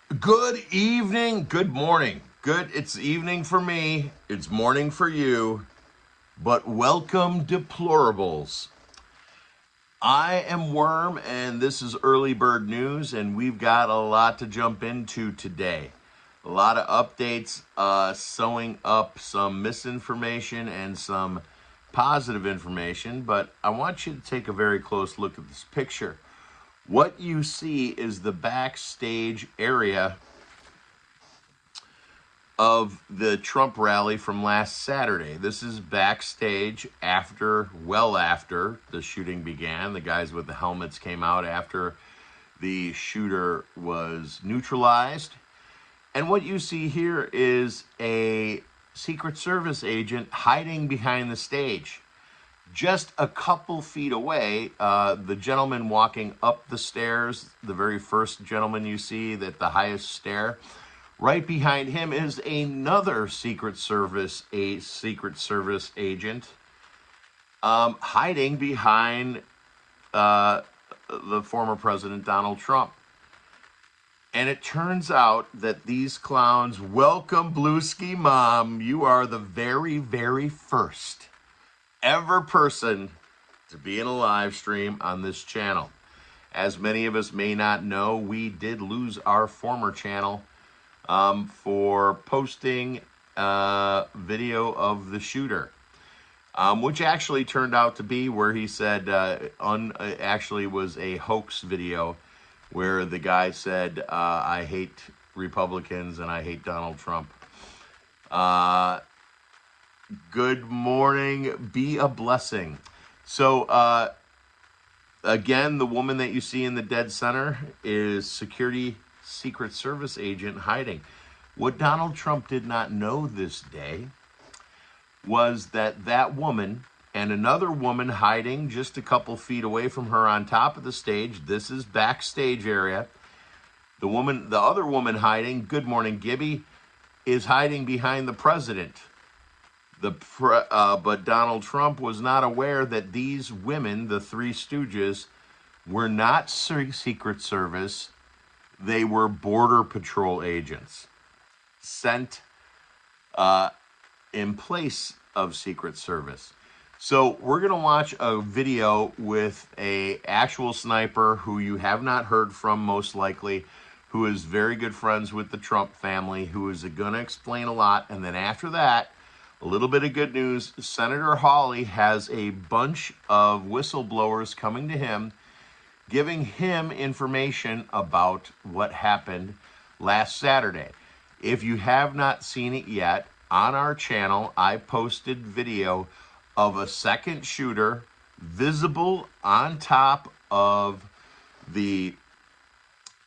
Good evening, good morning. It's evening for me, it's morning for you, but welcome, deplorables. I am Worm, and this is Early Bird News, and we've got a lot to jump into today. A lot of updates, sewing up some misinformation and some positive information, but I want you to take a very close look at this picture. What you see is the backstage area of the Trump rally from last Saturday. This is backstage well after the shooting began. The guys with the helmets came out after the shooter was neutralized. And what you see here is a Secret Service agent hiding behind the stage. Just a couple feet away, the gentleman walking up the stairs, the very first gentleman you see, at the highest stair, right behind him is another Secret Service agent hiding behind the former President Donald Trump. And it turns out that these clowns, welcome Blueski Mom, you are the very, very first ever person to be in a live stream on this channel. As many of us may not know, we did lose our former channel for posting video of the shooter, which actually turned out to be where he said actually was a hoax video where the guy said, I hate Republicans and I hate Donald Trump. Good morning, be a blessing. So again, the woman that you see in the dead center is Secret Service agent hiding. What Donald Trump did not know this day was that woman and another woman hiding just a couple feet away from her on top of the stage. This is backstage area. The other woman hiding, good morning, Gibby, is hiding behind the president. But Donald Trump was not aware that these women, the Three Stooges, were not Secret Service. They were Border Patrol agents sent in place of Secret Service. So we're going to watch a video with a actual sniper who you have not heard from, most likely, who is very good friends with the Trump family, who is going to explain a lot. And then after that, a little bit of good news. Senator Hawley has a bunch of whistleblowers coming to him, giving him information about what happened last Saturday. If you have not seen it yet, on our channel, I posted video of a second shooter visible on top of the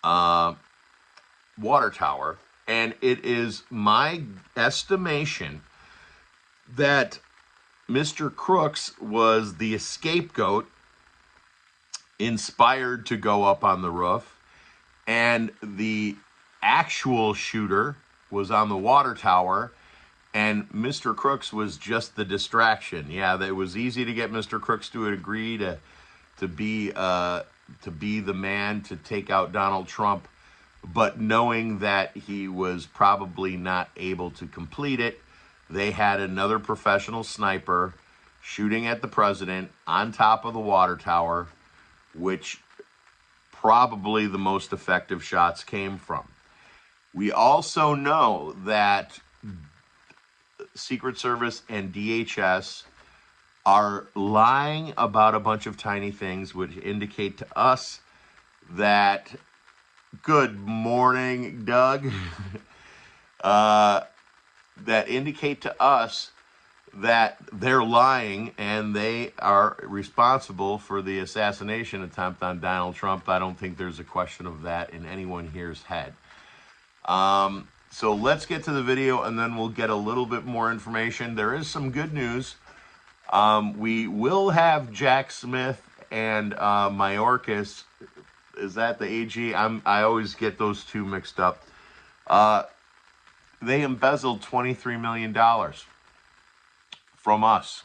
water tower. And it is my estimation that Mr. Crooks was the scapegoat inspired to go up on the roof, and the actual shooter was on the water tower, and Mr. Crooks was just the distraction. Yeah, it was easy to get Mr. Crooks to agree to be the man to take out Donald Trump, but knowing that he was probably not able to complete it, they had another professional sniper shooting at the president on top of the water tower, which probably the most effective shots came from. We also know that Secret Service and DHS are lying about a bunch of tiny things, which indicate to us that, good morning, Doug, that indicate to us that they're lying and they are responsible for the assassination attempt on Donald Trump. I don't think there's a question of that in anyone here's head. So let's get to the video and then we'll get a little bit more information. There is some good news. We will have Jack Smith and Mayorkas. Is that the AG? I always get those two mixed up. They embezzled $23 million from us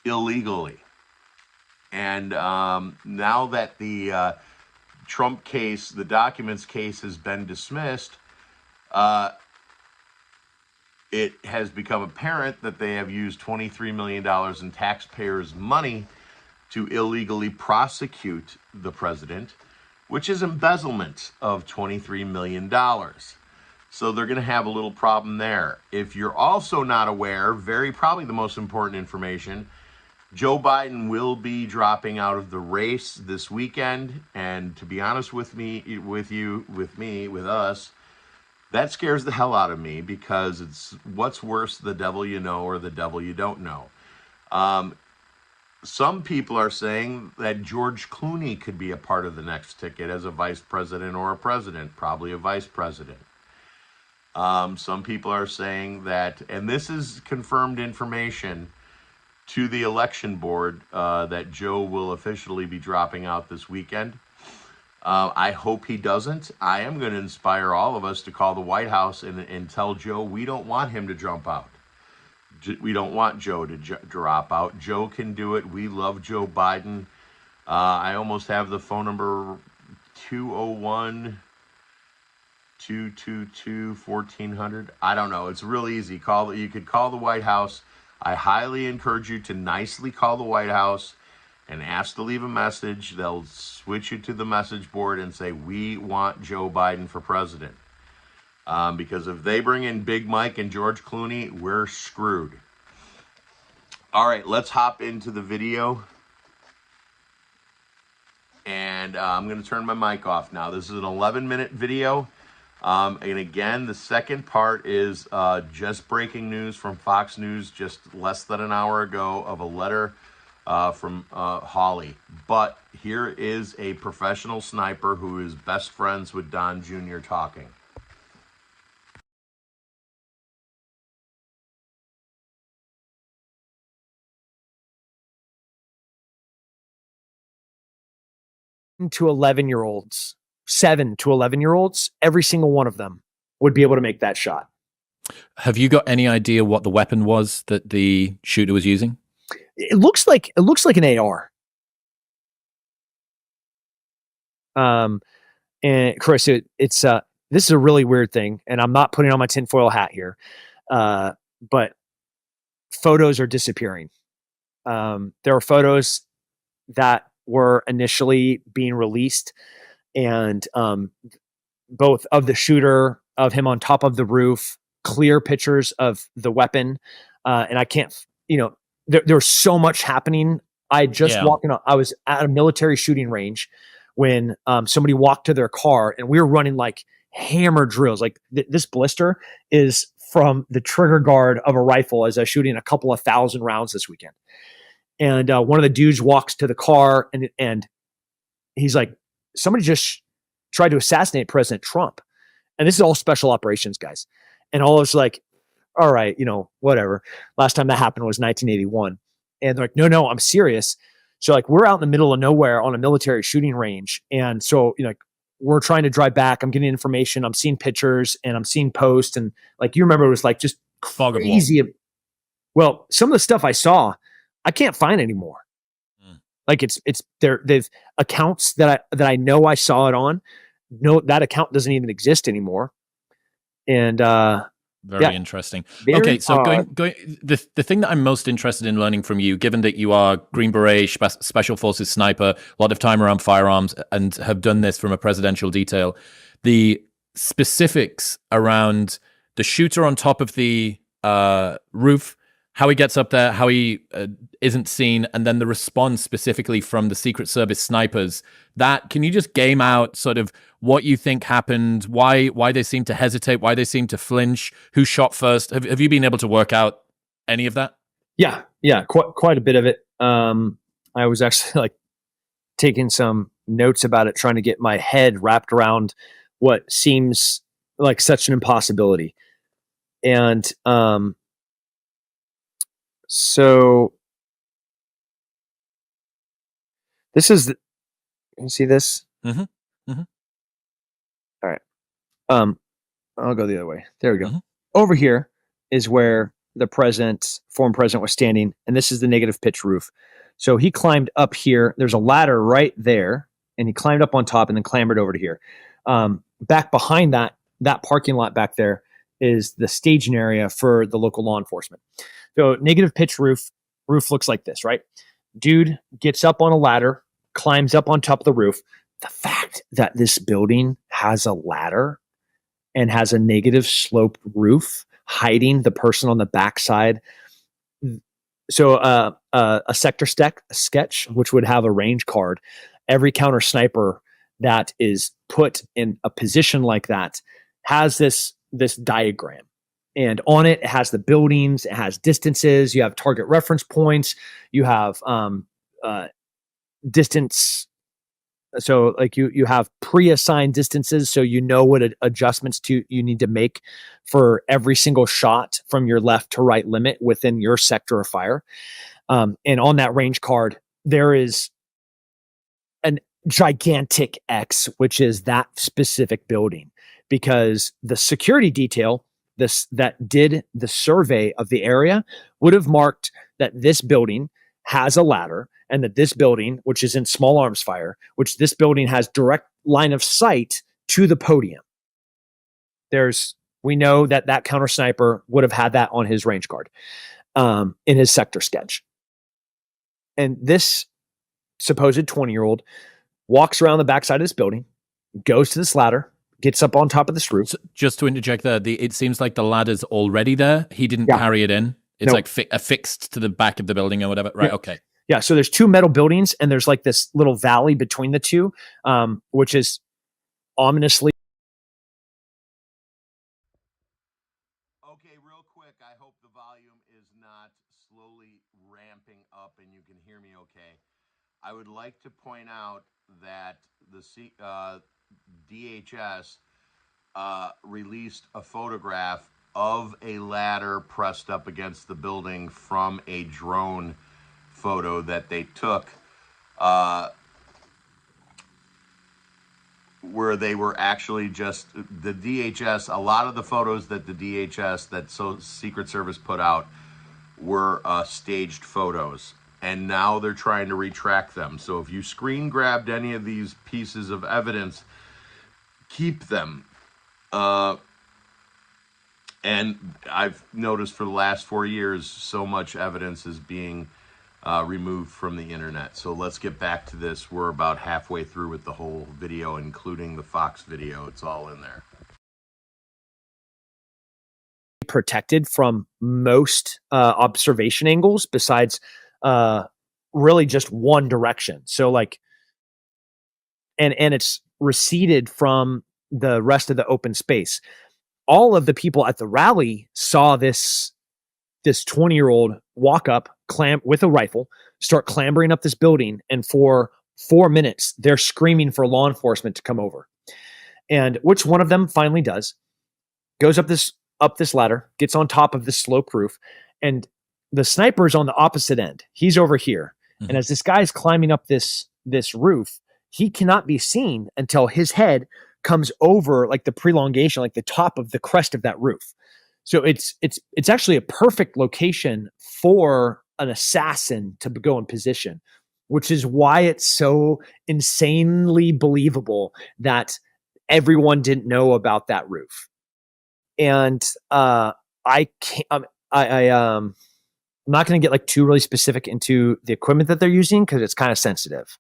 illegally. And now that the Trump case, the documents case, has been dismissed, it has become apparent that they have used $23 million in taxpayers' money to illegally prosecute the president, which is embezzlement of $23 million. So they're going to have a little problem there. If you're also not aware, very probably the most important information, Joe Biden will be dropping out of the race this weekend. And to be honest with us, that scares the hell out of me, because it's what's worse, the devil you know or the devil you don't know. Some people are saying that George Clooney could be a part of the next ticket as a vice president or a president, probably a vice president. Some people are saying that, and this is confirmed information to the election board, that Joe will officially be dropping out this weekend. I hope he doesn't. I am going to inspire all of us to call the White House and tell Joe we don't want him to jump out. We don't want Joe to drop out. Joe can do it. We love Joe Biden. I almost have the phone number, 201-222-1400. I don't know. It's real easy. You could call the White House. I highly encourage you to nicely call the White House and ask to leave a message. They'll switch you to the message board and say, we want Joe Biden for president. Because if they bring in Big Mike and George Clooney, we're screwed. All right, let's hop into the video. And I'm going to turn my mic off now. This is an 11-minute video. And again, the second part is just breaking news from Fox News just less than an hour ago of a letter from Hawley. But here is a professional sniper who is best friends with Don Jr. talking. To 11-year-olds, 7 to 11-year-olds, every single one of them would be able to make that shot. Have you got any idea what the weapon was that the shooter was using? It looks like an AR. And Chris, it's this is a really weird thing, and I'm not putting on my tinfoil hat here, but photos are disappearing. There are photos that were initially being released, and both of the shooter, of him on top of the roof, clear pictures of the weapon, and I can't, there's so much happening. I was at a military shooting range when somebody walked to their car, and we were running like hammer drills. Like this blister is from the trigger guard of a rifle as I was shooting a couple of 1,000 rounds this weekend. And one of the dudes walks to the car, and he's like, somebody just tried to assassinate President Trump. And this is all special operations guys. And all of us like, all right, whatever. Last time that happened was 1981. And they're like, no, I'm serious. So like, we're out in the middle of nowhere on a military shooting range. And so, we're trying to drive back. I'm getting information. I'm seeing pictures and I'm seeing posts. And like, you remember, it was like just crazy. Well, some of the stuff I saw, I can't find anymore. Like it's there. They've accounts that I know I saw it on. No, that account doesn't even exist anymore. And very interesting. Okay, so going the thing that I'm most interested in learning from you, given that you are Green Beret Special Forces sniper, a lot of time around firearms, and have done this from a presidential detail, the specifics around the shooter on top of the roof, how he gets up there, how he isn't seen, and then the response specifically from the Secret Service snipers. That, can you just game out sort of what you think happened, why they seem to hesitate, why they seem to flinch, who shot first? Have you been able to work out any of that? Yeah, quite a bit of it. I was actually like taking some notes about it, trying to get my head wrapped around what seems like such an impossibility. And so this is can you see this? Mm-hmm. Mm-hmm. All right. I'll go the other way. There we go. Mm-hmm. Over here is where the former president was standing, and this is the negative pitch roof. So he climbed up here. There's a ladder right there, and he climbed up on top and then clambered over to here. Back behind that parking lot back there is the staging area for the local law enforcement. So negative pitch roof looks like this, right? Dude gets up on a ladder, climbs up on top of the roof. The fact that this building has a ladder and has a negative sloped roof hiding the person on the backside. So a sector sketch, which would have a range card, every counter sniper that is put in a position like that has this diagram. And on it has the buildings, it has distances, you have target reference points, you have distance. So like you have pre-assigned distances, so you know what adjustments you need to make for every single shot from your left to right limit within your sector of fire. And on that range card, there is an gigantic X, which is that specific building, because the security detail that did the survey of the area would have marked that this building has a ladder, and that this building, which is in small arms fire, which this building has direct line of sight to the podium. We know that counter sniper would have had that on his range card in his sector sketch. And this supposed 20-year-old walks around the backside of this building, goes to this ladder, gets up on top of this roof. So just to interject there, it seems like the ladder's already there. He didn't carry it in. It's like affixed to the back of the building or whatever. Right. Yeah. Okay. Yeah. So there's two metal buildings and there's like this little valley between the two, which is ominously. Okay, real quick. I hope the volume is not slowly ramping up and you can hear me okay. I would like to point out that the DHS released a photograph of a ladder pressed up against the building from a drone photo that they took, where they were actually just the DHS. A lot of the photos that the DHS, that Secret Service put out, were staged photos, and now they're trying to retract them. So if you screen grabbed any of these pieces of evidence, keep them. And I've noticed for the last 4 years, so much evidence is being removed from the internet. So let's get back to this. We're about halfway through with the whole video, including the Fox video. It's all in there. Protected from most observation angles besides really just one direction. So like, and it's receded from the rest of the open space. All of the people at the rally saw this 20-year-old walk up, with a rifle, start clambering up this building, and for 4 minutes they're screaming for law enforcement to come over. And which one of them finally does, goes up this ladder, gets on top of this slope roof, and the sniper's on the opposite end. He's over here. Mm-hmm. And as this guy's climbing up this roof, he cannot be seen until his head comes over like the prolongation, like the top of the crest of that roof. So it's actually a perfect location for an assassin to go in position, which is why it's so insanely believable that everyone didn't know about that roof. And I'm not going to get like too really specific into the equipment that they're using because it's kind of sensitive.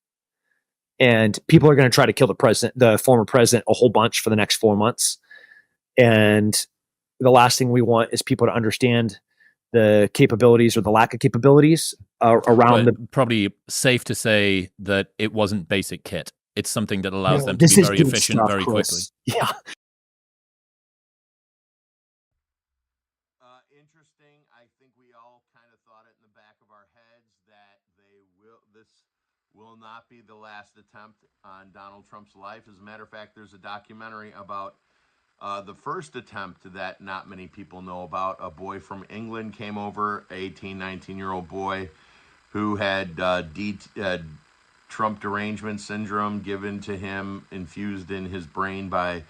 And people are going to try to kill the former president, a whole bunch for the next 4 months. And the last thing we want is people to understand the capabilities or the lack of capabilities around the. Probably safe to say that it wasn't basic kit. It's something that allows them to be very efficient very quickly. Yeah. Interesting. I think we all kind of thought it in the back of our heads that this will not be the last attempt on Donald Trump's life. As a matter of fact, there's a documentary about the first attempt that not many people know about. A boy from England came over, 18, 19-year-old boy who had Trump derangement syndrome given to him, infused in his brain by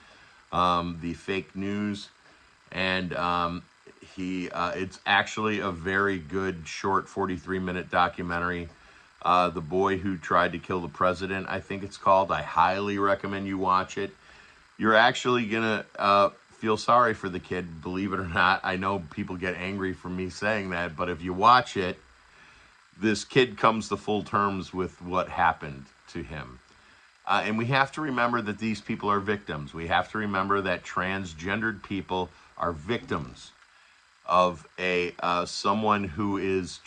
the fake news. And it's actually a very good short 43-minute documentary. The Boy Who Tried to Kill the President, I think it's called. I highly recommend you watch it. You're actually going to feel sorry for the kid, believe it or not. I know people get angry for me saying that, but if you watch it, this kid comes to full terms with what happened to him. And we have to remember that these people are victims. We have to remember that transgendered people are victims of someone who is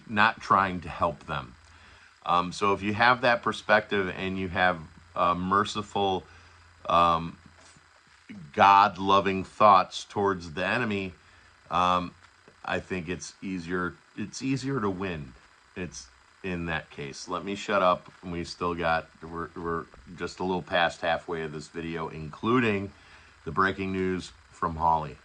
not trying to help them. So if you have that perspective and you have merciful, God-loving thoughts towards the enemy, I think it's easier to win. It's in that case. Let me shut up. We're just a little past halfway of this video, including the breaking news from Holly.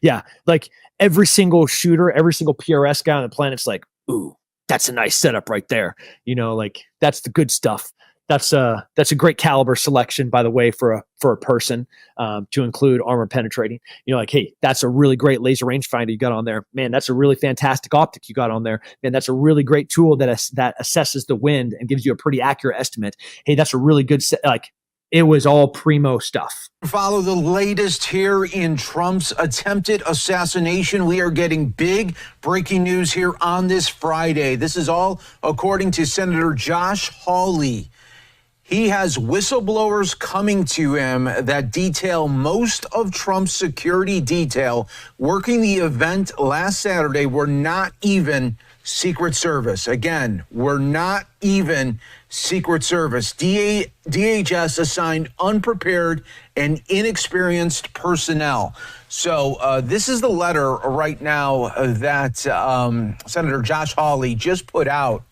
Yeah, like every single shooter, every single PRS guy on the planet's like, ooh, that's a nice setup right there. You know, like that's the good stuff. That's a great caliber selection, by the way, for a person to include armor penetrating. You know, like, hey, that's a really great laser rangefinder you got on there. Man, that's a really fantastic optic you got on there. Man, that's a really great tool that assesses the wind and gives you a pretty accurate estimate. Hey, that's a really good it was all primo stuff. Follow the latest here in Trump's attempted assassination. We are getting big breaking news here on this Friday. This is all according to Senator Josh Hawley. He has whistleblowers coming to him that detail most of Trump's security detail working the event last Saturday were not even Secret Service. Again, we're not even Secret Service. DHS assigned unprepared and inexperienced personnel. So this is the letter right now that Senator Josh Hawley just put out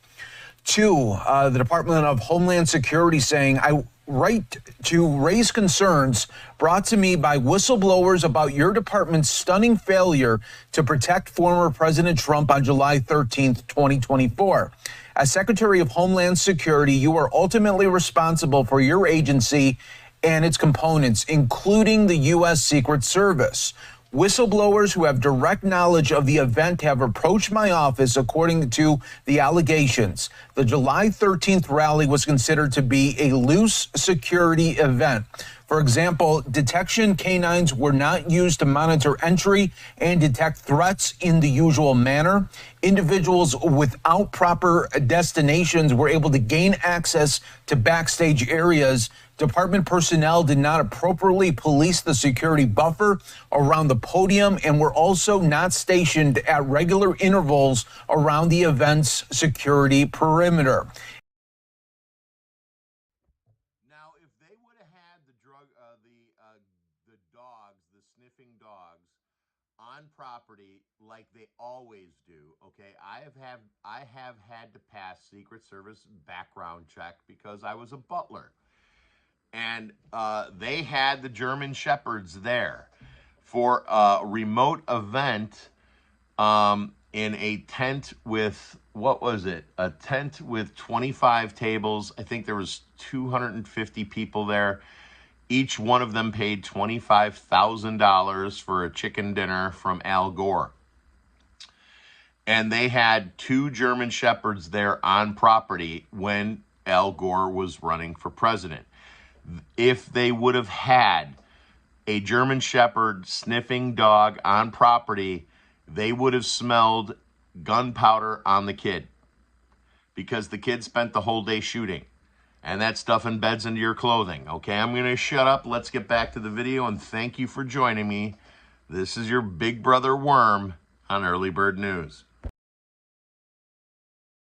to the Department of Homeland Security, saying, I write to raise concerns brought to me by whistleblowers about your department's stunning failure to protect former President Trump on July 13th, 2024. As Secretary of Homeland Security, you are ultimately responsible for your agency and its components, including the U.S. Secret Service. Whistleblowers who have direct knowledge of the event have approached my office according to the allegations. The July 13th rally was considered to be a loose security event. For example, detection canines were not used to monitor entry and detect threats in the usual manner. Individuals without proper destinations were able to gain access to backstage areas. Department personnel did not appropriately police the security buffer around the podium and were also not stationed at regular intervals around the event's security perimeter. Now, if they would have had the dogs, the sniffing dogs, on property like they always do, okay, I have had to pass Secret Service background check because I was a butler. And they had the German Shepherds there for a remote event in a tent with, what was it? A tent with 25 tables. I think there was 250 people there. Each one of them paid $25,000 for a chicken dinner from Al Gore. And they had 2 German Shepherds there on property when Al Gore was running for president. If they would have had a German Shepherd sniffing dog on property, they would have smelled gunpowder on the kid because the kid spent the whole day shooting, and that stuff embeds into your clothing. Okay, I'm going to shut up. Let's get back to the video, and thank you for joining me. This is your Big Brother Worm on Early Bird News.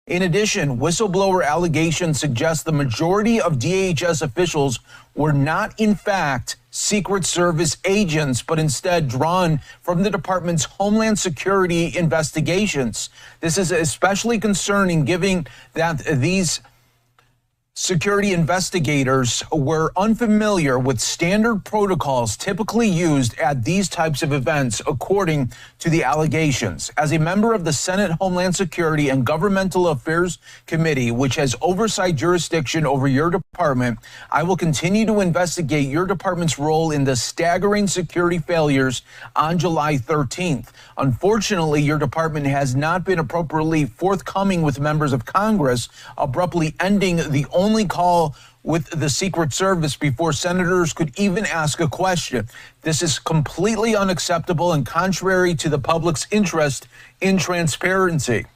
In addition, whistleblower allegations suggest the majority of DHS officials were not, in fact, Secret Service agents, but instead drawn from the department's Homeland Security investigations. This is especially concerning given that these Security investigators were unfamiliar with standard protocols typically used at these types of events, according to the allegations. As a member of the Senate Homeland Security and Governmental Affairs Committee, which has oversight jurisdiction over your department, I will continue to investigate your department's role in the staggering security failures on July 13th. Unfortunately, your department has not been appropriately forthcoming with members of Congress, abruptly ending the only call with the Secret Service before senators could even ask a question. This is completely unacceptable and contrary to the public's interest in transparency.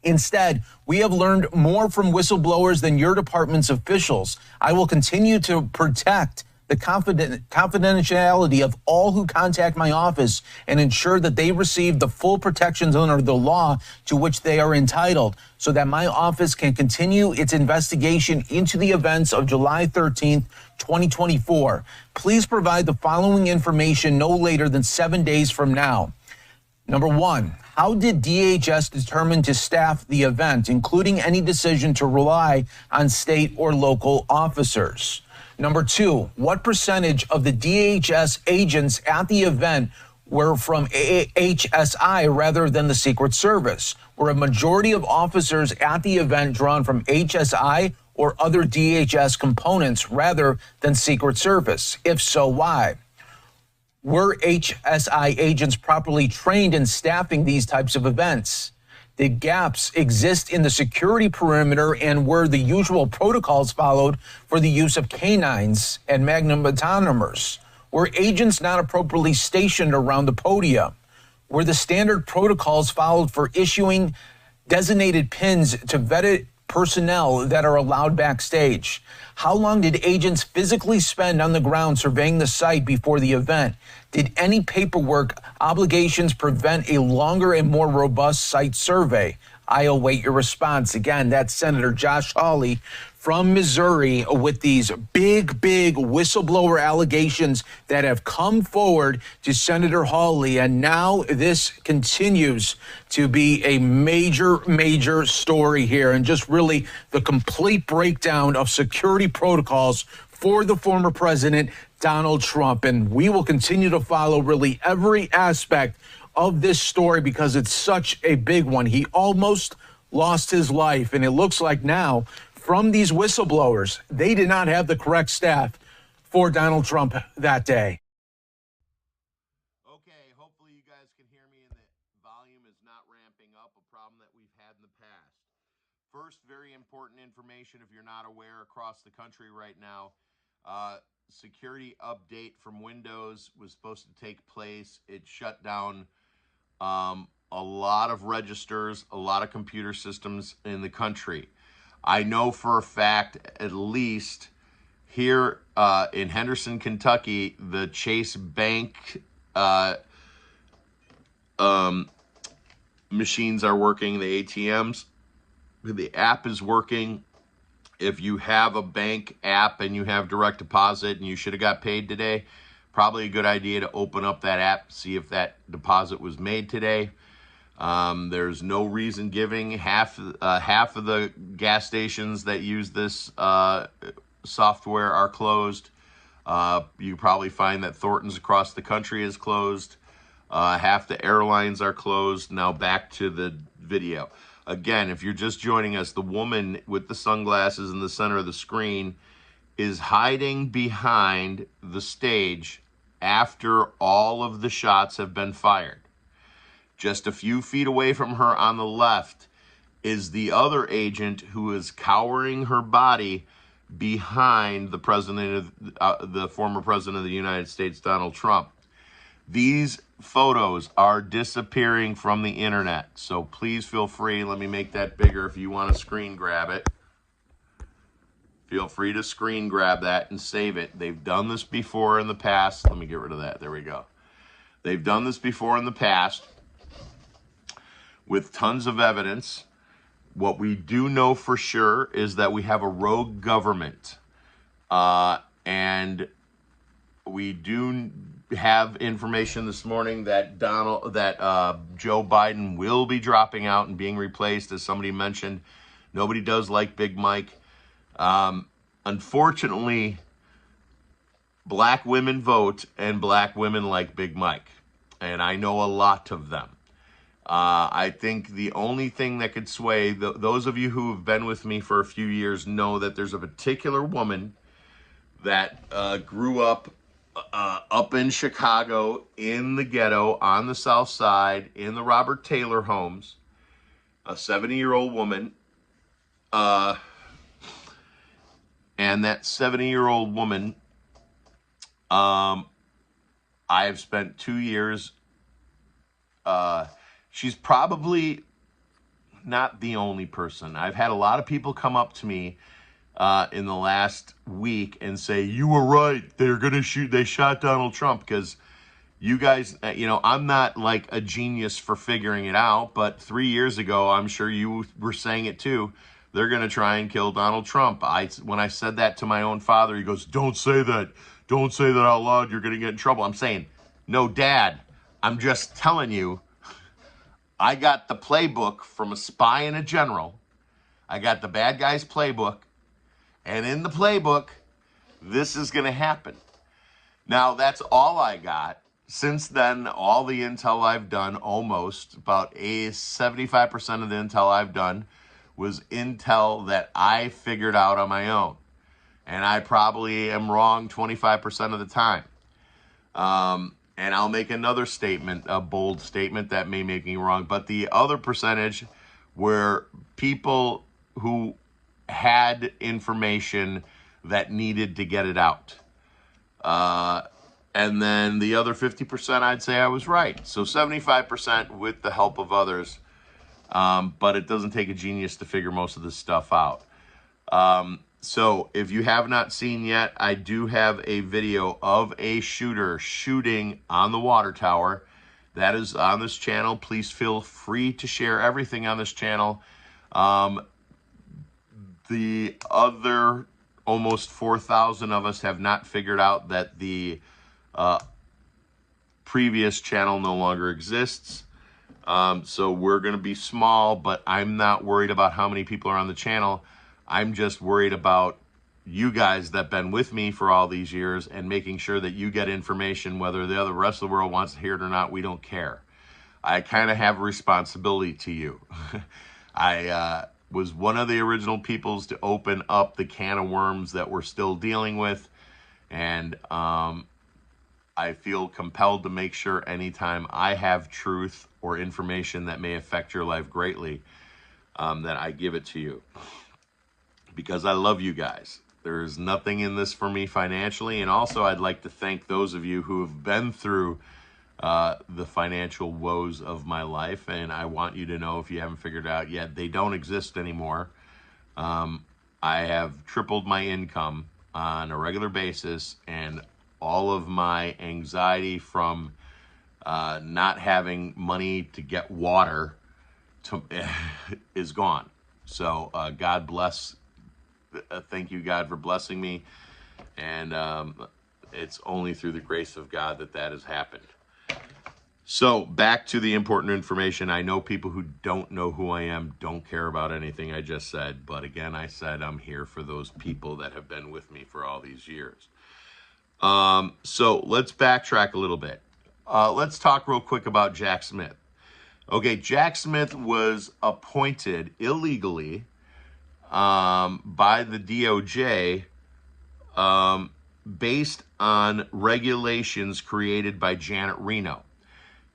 Instead, we have learned more from whistleblowers than your department's officials. I will continue to protect the confidentiality of all who contact my office and ensure that they receive the full protections under the law to which they are entitled, so that my office can continue its investigation into the events of July 13th, 2024. Please provide the following information no later than 7 days from now. Number one, how did DHS determine to staff the event, including any decision to rely on state or local officers? Number two, what percentage of the DHS agents at the event were from HSI rather than the Secret Service? Were a majority of officers at the event drawn from HSI or other DHS components rather than Secret Service? If so, why? Were HSI agents properly trained in staffing these types of events? Did gaps exist in the security perimeter, and were the usual protocols followed for the use of canines and magnetometers? Were agents not appropriately stationed around the podium? Were the standard protocols followed for issuing designated pins to vetted personnel that are allowed backstage? How long did agents physically spend on the ground surveying the site before the event? Did any paperwork obligations prevent a longer and more robust site survey? I await your response. Again, that's Senator Josh Hawley from Missouri with these big whistleblower allegations that have come forward to Senator Hawley. And now this continues to be a major story here, and just really the complete breakdown of security protocols for the former president, Donald Trump. And we will continue to follow really every aspect of this story because it's such a big one. He almost lost his life, and it looks like now from these whistleblowers, they did not have the correct staff for Donald Trump that day. Okay, hopefully you guys can hear me and the volume is not ramping up, a problem that we've had in the past. First, very important information if you're not aware across the country right now. Security update from Windows was supposed to take place. It shut down a lot of registers, a lot of computer systems in the country. I know for a fact, at least here in Henderson, Kentucky, the Chase Bank machines are working, the ATMs. The app is working. If you have a bank app and you have direct deposit and you should have got paid today, probably a good idea to open up that app, see if that deposit was made today. There's no reason giving. Half of the gas stations that use this software are closed. You probably find that Thornton's across the country is closed. Half the airlines are closed. Now back to the video. Again, if you're just joining us, the woman with the sunglasses in the center of the screen is hiding behind the stage after all of the shots have been fired. Just a few feet away from her on the left is the other agent who is cowering her body behind the president of the former president of the United States, Donald Trump. These photos are disappearing from the internet, so please feel free. Let me make that bigger if you want to screen grab it. Feel free to screen grab that and save it. They've done this before in the past. Let me get rid of that. There we go. They've done this before in the past with tons of evidence. What we do know for sure is that we have a rogue government, and we do have information this morning that Joe Biden will be dropping out and being replaced. As somebody mentioned, nobody does like Big Mike. Unfortunately, black women vote, and black women like Big Mike. And I know a lot of them. I think the only thing that could sway, those of you who have been with me for a few years know that there's a particular woman that grew up in Chicago, in the ghetto, on the South Side, in the Robert Taylor homes, a 70-year-old woman. And that 70-year-old woman, I have spent 2 years. She's probably not the only person. I've had a lot of people come up to me in the last week and say, you were right. They shot Donald Trump, because you guys, I'm not like a genius for figuring it out, but 3 years ago, I'm sure you were saying it too. They're going to try and kill Donald Trump. When I said that to my own father, he goes, don't say that. Don't say that out loud. You're going to get in trouble. I'm saying, no, Dad, I'm just telling you, I got the playbook from a spy and a general. I got the bad guy's playbook. And in the playbook, this is going to happen. Now, that's all I got. Since then, all the intel I've done, almost about 75% of the intel I've done was intel that I figured out on my own. And I probably am wrong 25% of the time. And I'll make another statement, a bold statement that may make me wrong. But the other percentage were people who had information that needed to get it out. And then the other 50%, I'd say I was right. So 75% with the help of others. But it doesn't take a genius to figure most of this stuff out. So if you have not seen yet, I do have a video of a shooter shooting on the water tower. That is on this channel. Please feel free to share everything on this channel. The other almost 4,000 of us have not figured out that the previous channel no longer exists. So we're going to be small, but I'm not worried about how many people are on the channel. I'm just worried about you guys that have been with me for all these years and making sure that you get information, whether the rest of the world wants to hear it or not. We don't care. I kind of have a responsibility to you. I was one of the original peoples to open up the can of worms that we're still dealing with. And I feel compelled to make sure anytime I have truth or information that may affect your life greatly, that I give it to you. Because I love you guys. There's nothing in this for me financially. And also, I'd like to thank those of you who have been through the financial woes of my life. And I want you to know, if you haven't figured it out yet, they don't exist anymore. I have tripled my income on a regular basis, and all of my anxiety from not having money to get water is gone. So God bless. Thank you, God, for blessing me. And it's only through the grace of God that has happened. So back to the important information. I know people who don't know who I am don't care about anything I just said. But again, I said I'm here for those people that have been with me for all these years. So let's backtrack a little bit. Let's talk real quick about Jack Smith. Okay, Jack Smith was appointed illegally by the DOJ based on regulations created by Janet Reno.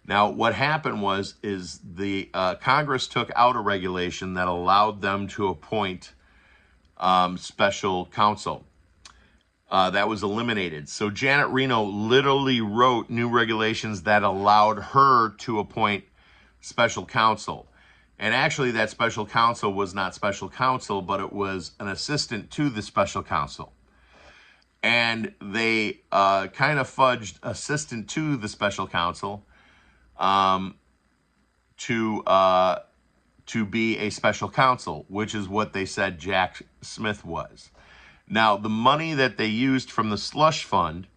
Now, what happened is the Congress took out a regulation that allowed them to appoint special counsel. That was eliminated. So Janet Reno literally wrote new regulations that allowed her to appoint special counsel. And actually, that special counsel was not special counsel, but it was an assistant to the special counsel. And they kind of fudged assistant to the special counsel to be a special counsel, which is what they said Jack Smith was. Now, the money that they used from the slush fund,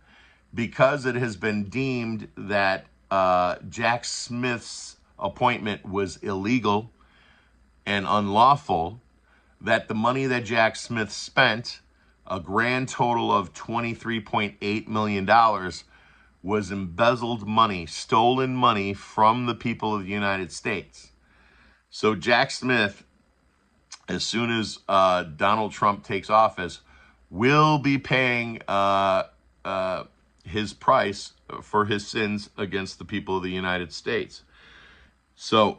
because it has been deemed that Jack Smith's appointment was illegal and unlawful, that the money that Jack Smith spent, a grand total of $23.8 million, was embezzled money, stolen money from the people of the United States. So Jack Smith, as soon as Donald Trump takes office, will be paying his price for his sins against the people of the United States. So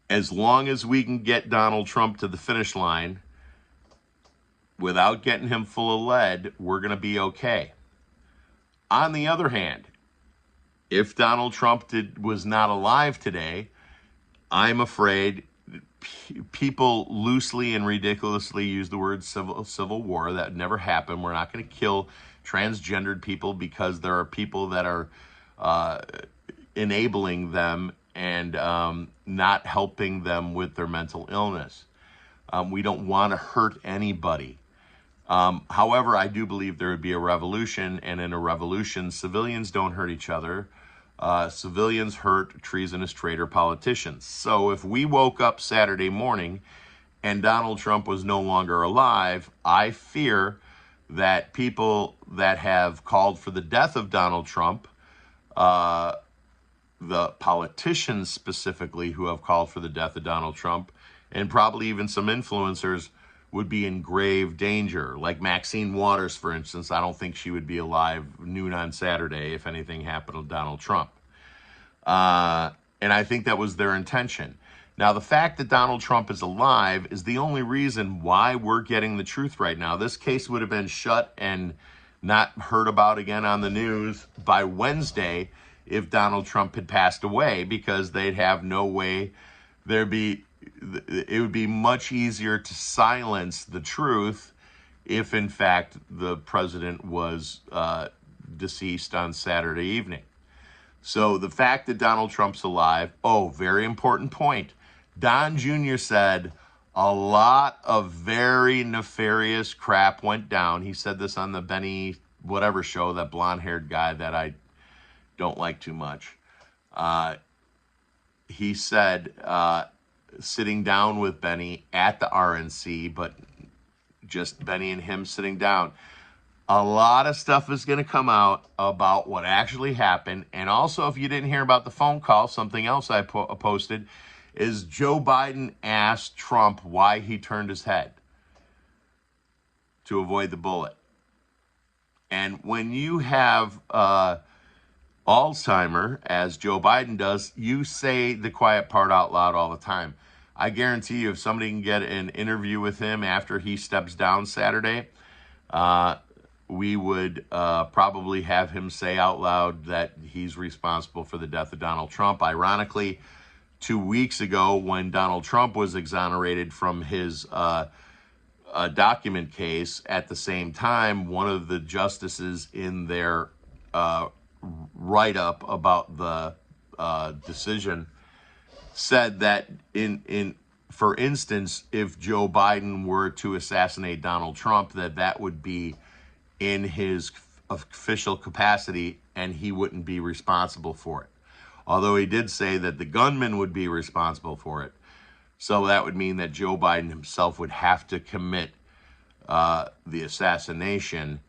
as long as we can get Donald Trump to the finish line without getting him full of lead, we're going to be okay. On the other hand, if Donald Trump was not alive today, I'm afraid people loosely and ridiculously use the word civil war. That never happened. We're not going to kill transgendered people because there are people that are enabling them and not helping them with their mental illness. We don't want to hurt anybody. However, I do believe there would be a revolution, and in a revolution, civilians don't hurt each other. Civilians hurt treasonous traitor politicians. So if we woke up Saturday morning and Donald Trump was no longer alive, I fear that people that have called for the death of Donald Trump, the politicians specifically who have called for the death of Donald Trump, and probably even some influencers, would be in grave danger. Like Maxine Waters, for instance, I don't think she would be alive noon on Saturday if anything happened to Donald Trump. And I think that was their intention. Now, the fact that Donald Trump is alive is the only reason why we're getting the truth right now. This case would have been shut and not heard about again on the news by Wednesday if Donald Trump had passed away, because they'd have no way. It would be much easier to silence the truth if, in fact, the president was deceased on Saturday evening. So the fact that Donald Trump's alive, very important point. Don Jr. said a lot of very nefarious crap went down. He said this on the Benny whatever show, that blonde-haired guy that I don't like too much. He said, sitting down with Benny at the RNC, but just Benny and him sitting down, a lot of stuff is going to come out about what actually happened. And also, if you didn't hear about the phone call, something else I posted is Joe Biden asked Trump why he turned his head to avoid the bullet. And when you have Alzheimer, as Joe Biden does, you say the quiet part out loud all the time. I guarantee you, if somebody can get an interview with him after he steps down Saturday, we would probably have him say out loud that he's responsible for the death of Donald Trump. Ironically, 2 weeks ago, when Donald Trump was exonerated from his document case, at the same time, one of the justices in their write-up about the decision said that for instance, if Joe Biden were to assassinate Donald Trump, that would be in his official capacity and he wouldn't be responsible for it. Although he did say that the gunman would be responsible for it. So that would mean that Joe Biden himself would have to commit the assassination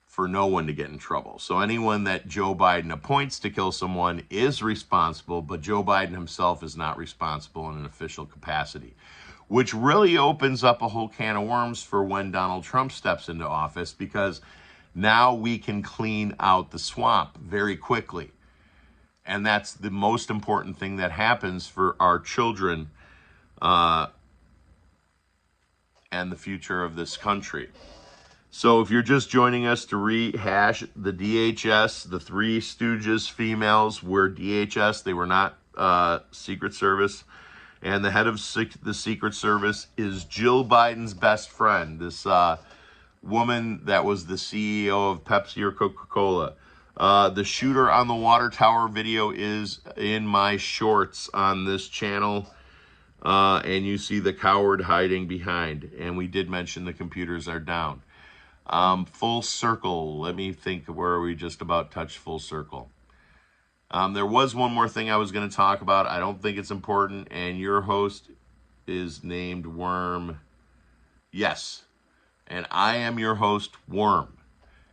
for no one to get in trouble. So anyone that Joe Biden appoints to kill someone is responsible, but Joe Biden himself is not responsible in an official capacity, which really opens up a whole can of worms for when Donald Trump steps into office, because now we can clean out the swamp very quickly. And that's the most important thing that happens for our children and the future of this country. So if you're just joining us to rehash the DHS, the Three Stooges females were DHS. They were not Secret Service. And the head of the Secret Service is Jill Biden's best friend, this woman that was the CEO of Pepsi or Coca-Cola. The shooter on the water tower video is in my shorts on this channel. And you see the coward hiding behind. And we did mention the computers are down. Full circle. Let me think, where are we just about touched full circle? There was one more thing I was going to talk about. I don't think it's important. And your host is named Worm. Yes. And I am your host, Worm.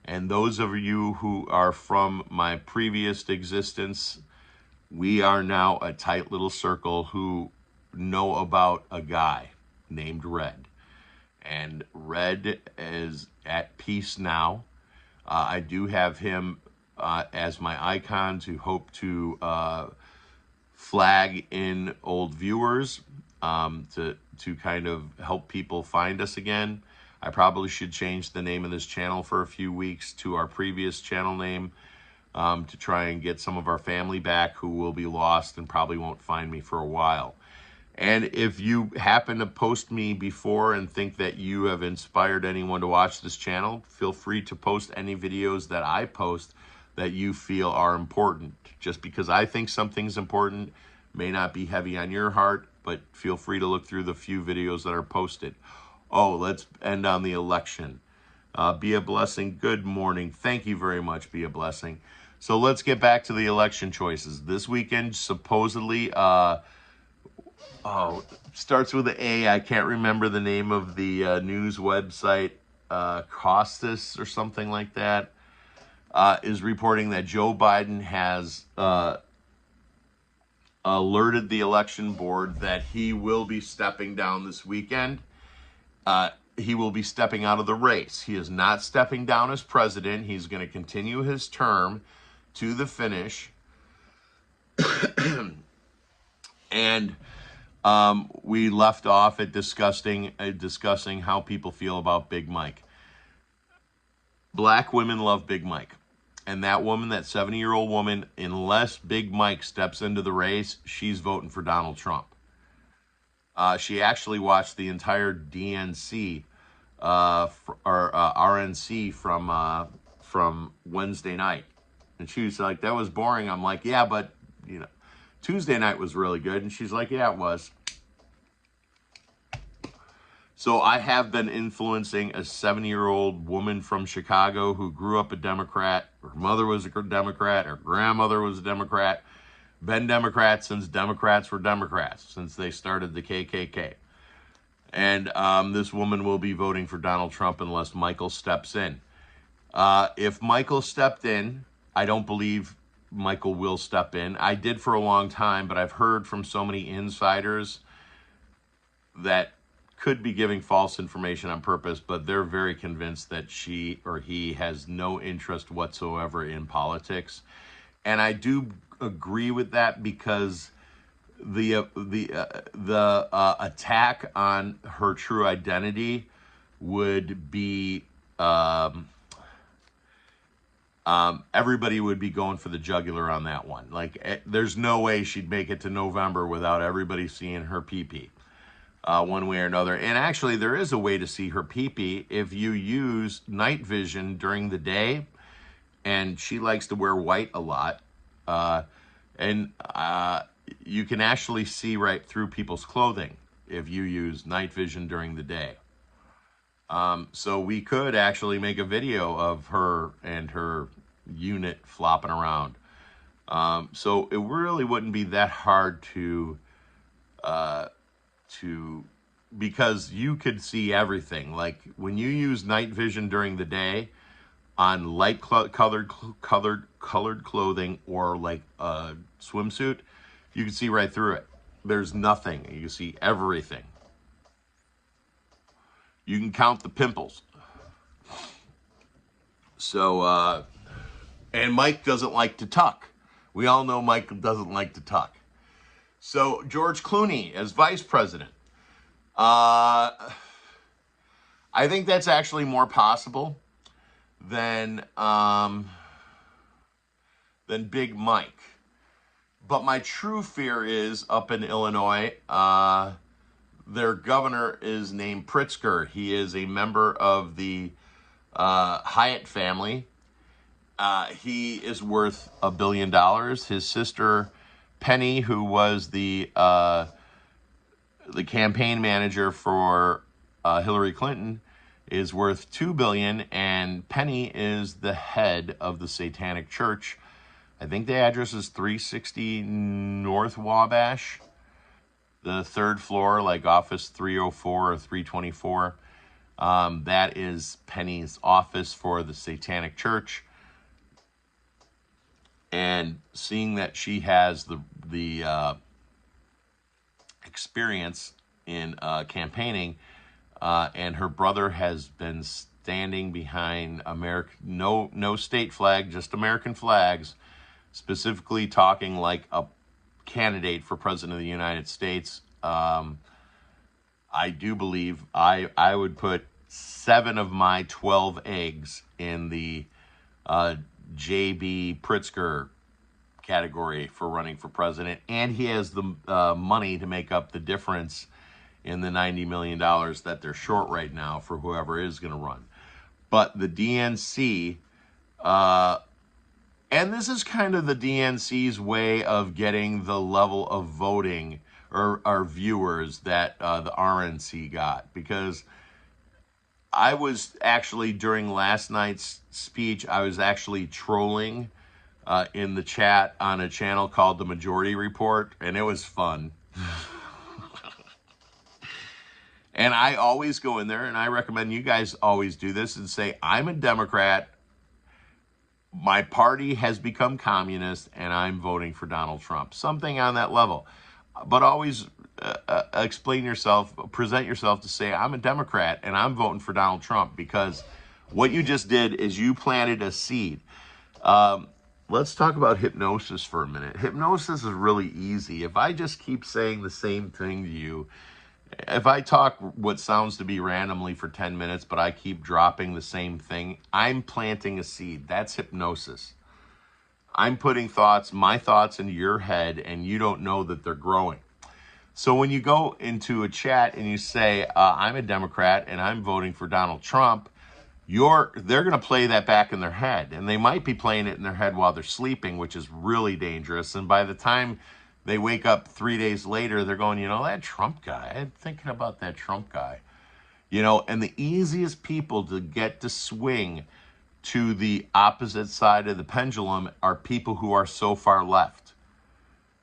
And those of you who are from my previous existence, we are now a tight little circle who know about a guy named Red. And Red is at peace now. I do have him as my icon to hope to flag in old viewers to kind of help people find us again. I probably should change the name of this channel for a few weeks to our previous channel name to try and get some of our family back who will be lost and probably won't find me for a while. And if you happen to post me before and think that you have inspired anyone to watch this channel, feel free to post any videos that I post that you feel are important. Just because I think something's important may not be heavy on your heart, but feel free to look through the few videos that are posted. Oh, let's end on the election. Be a blessing. Good morning. Thank you very much. Be a blessing. So let's get back to the election choices. This weekend, supposedly, starts with an A. I can't remember the name of the news website. Costas or something like that is reporting that Joe Biden has alerted the election board that he will be stepping down this weekend. He will be stepping out of the race. He is not stepping down as president. He's going to continue his term to the finish. And we left off at discussing how people feel about Big Mike. Black women love Big Mike. And that woman, that 70-year-old woman, unless Big Mike steps into the race, she's voting for Donald Trump. She actually watched the entire DNC RNC from Wednesday night, and she was like, "That was boring." I'm like, "Yeah, but Tuesday night was really good." And she's like, "Yeah, it was." So I have been influencing a 70-year-old woman from Chicago who grew up a Democrat. Her mother was a Democrat. Her grandmother was a Democrat. Been Democrats since Democrats were Democrats, since they started the KKK. And this woman will be voting for Donald Trump unless Michael steps in. If Michael stepped in, I don't believe Michael will step in. I did for a long time, but I've heard from so many insiders that could be giving false information on purpose, but they're very convinced that she or he has no interest whatsoever in politics. And I do agree with that because the attack on her true identity would be everybody would be going for the jugular on that one. Like, there's no way she'd make it to November without everybody seeing her pee-pee one way or another. And actually, there is a way to see her pee-pee if you use night vision during the day. And she likes to wear white a lot. You can actually see right through people's clothing if you use night vision during the day. So we could actually make a video of her and her unit flopping around. So it really wouldn't be that hard to because you could see everything. Like when you use night vision during the day on light colored clothing or like a swimsuit, you can see right through it. There's nothing. You can see everything. You can count the pimples. So, and Mike doesn't like to tuck. We all know Mike doesn't like to tuck. So, George Clooney as vice president. I think that's actually more possible than Big Mike. But my true fear is up in Illinois, their governor is named Pritzker. He is a member of the Hyatt family. He is worth $1 billion. His sister Penny, who was the campaign manager for Hillary Clinton, is worth $2 billion, and Penny is the head of the Satanic Church. I think the address is 360 North Wabash. the third floor, like office 304 or 324. That is Penny's office for the Satanic Church. And seeing that she has the experience in campaigning, and her brother has been standing behind no state flag, just American flags, specifically talking like a candidate for president of the United States. I do believe I would put 7 of my 12 eggs in the J.B. Pritzker category for running for president, and he has the money to make up the difference in the $90 million that they're short right now for whoever is going to run. But the DNC, and this is kind of the DNC's way of getting the level of voting or our viewers that the RNC got, because I was actually, during last night's speech, I was actually trolling in the chat on a channel called The Majority Report, and it was fun. And I always go in there, and I recommend you guys always do this and say, I'm a Democrat, my party has become communist, and I'm voting for Donald Trump. Something on that level. But always explain yourself, present yourself to say, I'm a Democrat, and I'm voting for Donald Trump, because what you just did is you planted a seed. Let's talk about hypnosis for a minute. Hypnosis is really easy. If I just keep saying the same thing to you, if I talk what sounds to be randomly for 10 minutes, but I keep dropping the same thing, I'm planting a seed. That's hypnosis. I'm putting my thoughts into your head, and you don't know that they're growing. So when you go into a chat and you say, I'm a Democrat and I'm voting for Donald Trump, they're going to play that back in their head. And they might be playing it in their head while they're sleeping, which is really dangerous. And by the time they wake up 3 days later, they're going, that Trump guy, I'm thinking about that Trump guy. And the easiest people to get to swing to the opposite side of the pendulum are people who are so far left.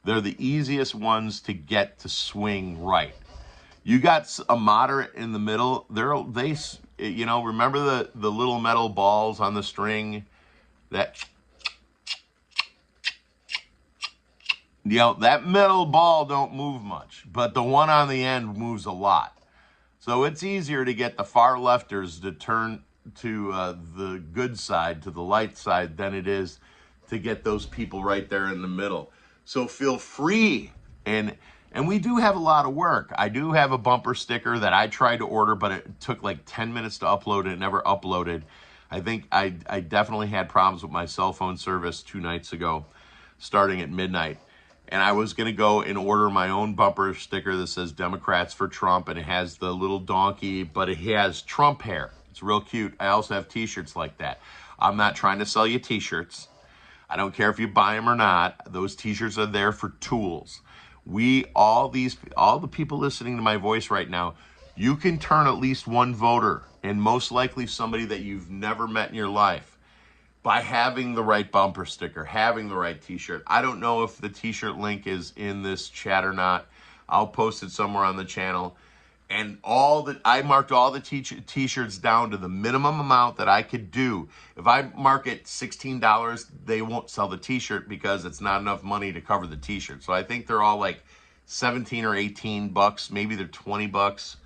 They're the easiest ones to get to swing right. You got a moderate in the middle. Remember the little metal balls on the string that, that metal ball don't move much, but the one on the end moves a lot. So it's easier to get the far lefters to turn to the good side, to the light side, than it is to get those people right there in the middle. So feel free. And we do have a lot of work. I do have a bumper sticker that I tried to order, but it took like 10 minutes to upload it. It never uploaded. I think I definitely had problems with my cell phone service 2 nights ago, starting at midnight. And I was going to go and order my own bumper sticker that says Democrats for Trump, and it has the little donkey, but it has Trump hair. It's real cute. I also have t-shirts like that. I'm not trying to sell you t-shirts. I don't care if you buy them or not. Those t-shirts are there for tools. All the people listening to my voice right now, you can turn at least one voter, and most likely somebody that you've never met in your life, by having the right bumper sticker, having the right t-shirt. I don't know if the t-shirt link is in this chat or not. I'll post it somewhere on the channel. And I marked all the t-shirts down to the minimum amount that I could do. If I mark it $16, they won't sell the t-shirt because it's not enough money to cover the t-shirt. So I think they're all like 17 or 18 bucks. Maybe they're 20 bucks.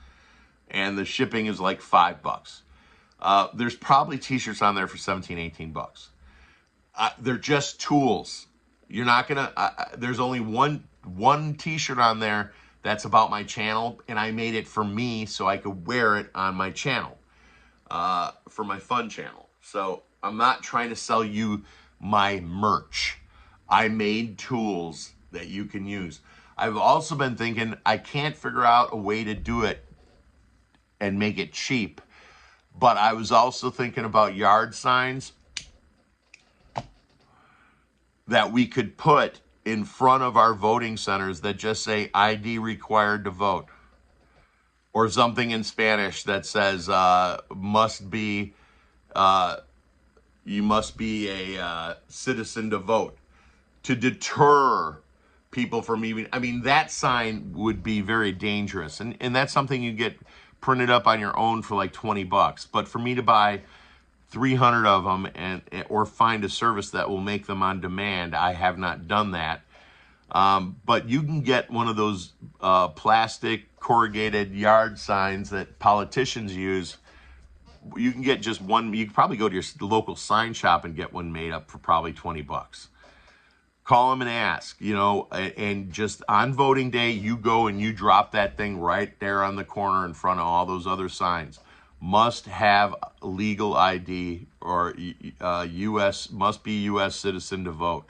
And the shipping is like $5. There's probably t-shirts on there for 17, 18 bucks. They're just tools. You're not gonna, there's only one t-shirt on there that's about my channel, and I made it for me so I could wear it on my channel, for my fun channel. So I'm not trying to sell you my merch. I made tools that you can use. I've also been thinking, I can't figure out a way to do it and make it cheap. But I was also thinking about yard signs that we could put in front of our voting centers that just say ID required to vote, or something in Spanish that says you must be a citizen to vote, to deter people from even, I mean, that sign would be very dangerous. And that's something you get printed up on your own for like $20. But for me to buy 300 of them or find a service that will make them on demand, I have not done that. But you can get one of those plastic corrugated yard signs that politicians use. You can get just one. You can probably go to your local sign shop and get one made up for probably $20. Call them and ask, and just on voting day, you go and you drop that thing right there on the corner in front of all those other signs. Must have legal ID or must be U.S. citizen to vote.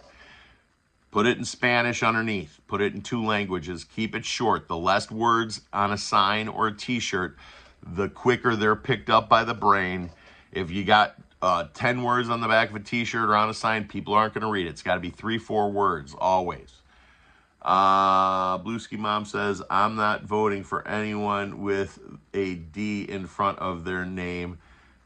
Put it in Spanish underneath. Put it in 2 languages. Keep it short. The less words on a sign or a t-shirt, the quicker they're picked up by the brain. If you got 10 words on the back of a t-shirt or on a sign, people aren't going to read it. It's got to be 3-4 words, always. Blueski Mom says, I'm not voting for anyone with a D in front of their name,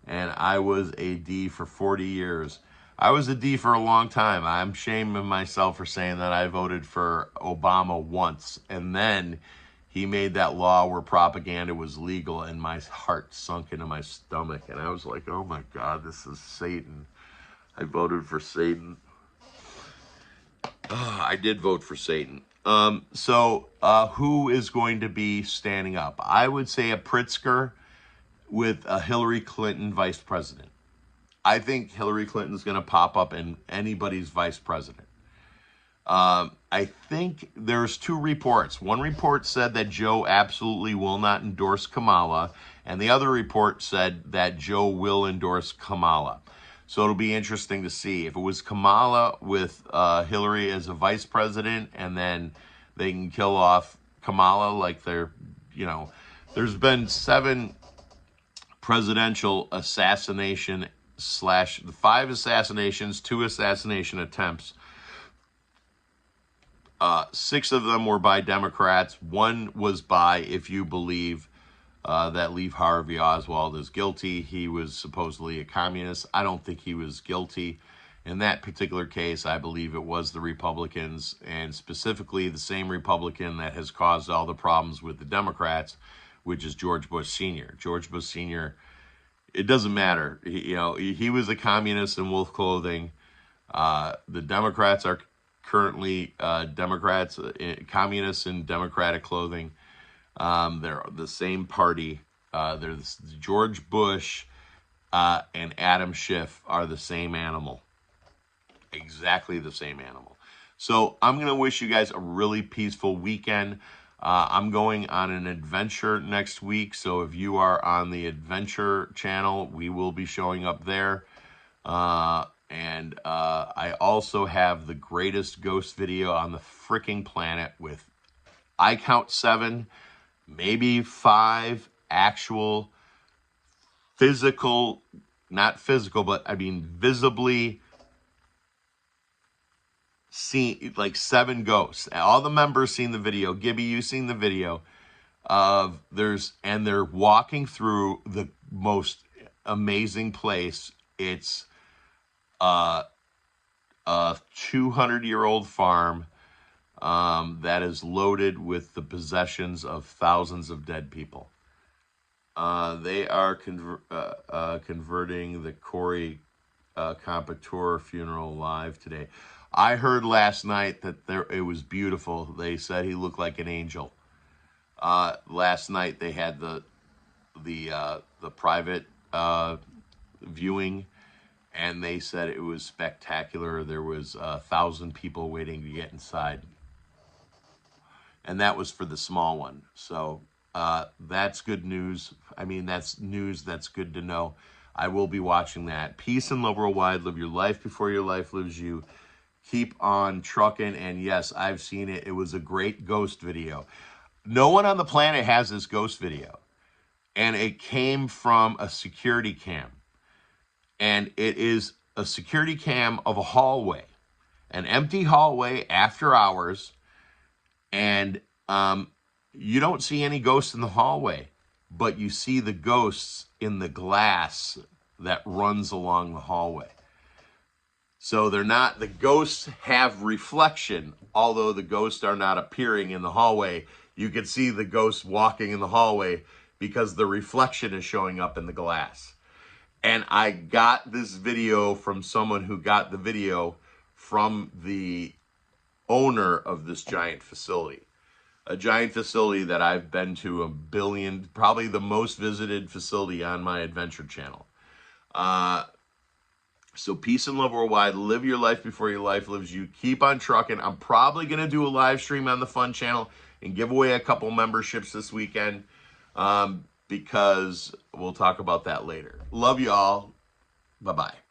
and I was a D for 40 years. I was a D for a long time. I'm shaming myself for saying that I voted for Obama once, and then he made that law where propaganda was legal, and my heart sunk into my stomach, and I was like, oh my God, this is Satan. I voted for Satan. I did vote for Satan. So who is going to be standing up? I would say a Pritzker with a Hillary Clinton vice president. I think Hillary Clinton's going to pop up in anybody's vice president. I think there's 2 reports. One report said that Joe absolutely will not endorse Kamala, and the other report said that Joe will endorse Kamala. So it'll be interesting to see. If it was Kamala with Hillary as a vice president, and then they can kill off Kamala like there's been 7 presidential assassination / 5 assassinations, 2 assassination attempts. 6 of them were by Democrats. 1 was by, if you believe that Lee Harvey Oswald is guilty. He was supposedly a communist. I don't think he was guilty. In that particular case, I believe it was the Republicans, and specifically the same Republican that has caused all the problems with the Democrats, which is George Bush Sr. George Bush Sr., it doesn't matter. He was a communist in wolf clothing. The Democrats are currently communists in Democratic clothing. They're the same party. George Bush and Adam Schiff are the same animal. Exactly the same animal. So I'm going to wish you guys a really peaceful weekend. I'm going on an adventure next week. So if you are on the adventure channel, we will be showing up there. And I also have the greatest ghost video on the freaking planet with, I count 7, maybe 5 actual physical, not physical, but I mean visibly seen, like 7 ghosts. All the members seen the video. Gibby, you seen the video of and they're walking through the most amazing place. It's a 200-year-old farm that is loaded with the possessions of thousands of dead people. They are converting the Corey Compatour funeral live today. I heard last night that it was beautiful. They said he looked like an angel. Last night they had the private viewing, and they said it was spectacular. There was 1,000 people waiting to get inside, and that was for the small one. So that's good news. I mean, that's news that's good to know. I will be watching that. Peace and love worldwide. Live your life before your life lives you. Keep on trucking. And yes, I've seen it. It was a great ghost video. No one on the planet has this ghost video. And it came from a security cam. And it is a security cam of a hallway. An empty hallway after hours. And you don't see any ghosts in the hallway. But you see the ghosts in the glass that runs along the hallway. So they're not, the ghosts have reflection, although the ghosts are not appearing in the hallway. You can see the ghosts walking in the hallway because the reflection is showing up in the glass. And I got this video from someone who got the video from the owner of this giant facility. A giant facility that I've been to a billion, probably the most visited facility on my adventure channel. So peace and love worldwide. Live your life before your life lives you. Keep on trucking. I'm probably going to do a live stream on the Fun channel and give away a couple memberships this weekend, because we'll talk about that later. Love you all. Bye-bye.